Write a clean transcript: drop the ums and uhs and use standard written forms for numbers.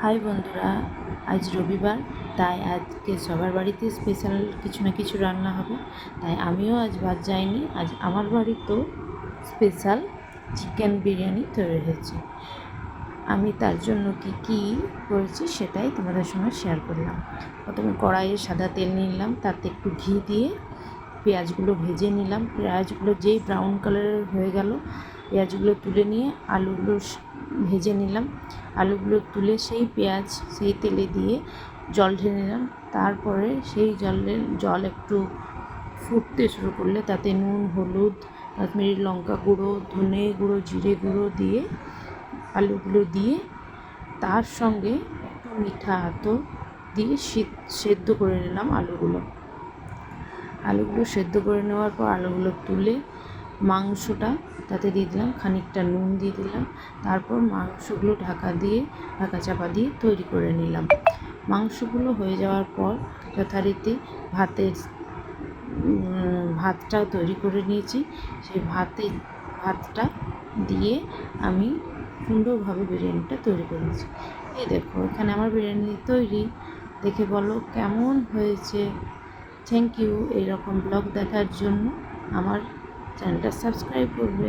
High বন্ধুরা, আজ রবিবার, তাই আজকে সবার বাড়িতে স্পেশাল কিছু না কিছু রান্না হবে। তাই আমিও আজ বাদ যাইনি। আজ আমার বাড়িতেও স্পেশাল চিকেন বিরিয়ানি তৈরি হয়েছে। আমি তার জন্য কি করেছি সেটাই তোমাদের সঙ্গে শেয়ার করলাম। প্রথমে কড়াইয়ে সাদা তেল নিলাম, তাতে একটু ঘি দিয়ে পেঁয়াজগুলো ভেজে নিলাম। পেঁয়াজগুলো যেই ব্রাউন কালারের হয়ে গেল, পেঁয়াজগুলো তুলে নিয়ে আলুগুলো ভেজে নিলাম। আলুগুলো তুলে সেই পেঁয়াজ সেই তেলে দিয়ে জল ঢেলে নিলাম। তারপরে সেই জল একটু ফুটতে শুরু করলে তাতে নুন, হলুদ, কাশ্মীরি লঙ্কা গুঁড়ো, ধনে গুঁড়ো, জিরে গুঁড়ো দিয়ে আলুগুলো দিয়ে তার সঙ্গে একটু মিঠা আতর দিয়ে সেদ্ধ করে নিলাম। আলুগুলো সেদ্ধ করে নেওয়ার পর আলুগুলো তুলে মাংসটা তাতে দিয়ে দিলাম, খানিকটা নুন দিয়ে দিলাম। তারপর মাংসগুলো ঢাকা চাপা দিয়ে তৈরি করে নিলাম। মাংসগুলো হয়ে যাওয়ার পর যথারীতি ভাতটাও তৈরি করে নিয়েছি। সেই ভাতটা দিয়ে আমি সুন্দরভাবে বিরিয়ানিটা তৈরি করেছি। এই দেখো, এখানে আমার বিরিয়ানি তৈরি। দেখে বলো কেমন হয়েছে। Thank you. এইরকম ব্লগ দেখার জন্য আমার চ্যানেলটা সাবস্ক্রাইব করবে।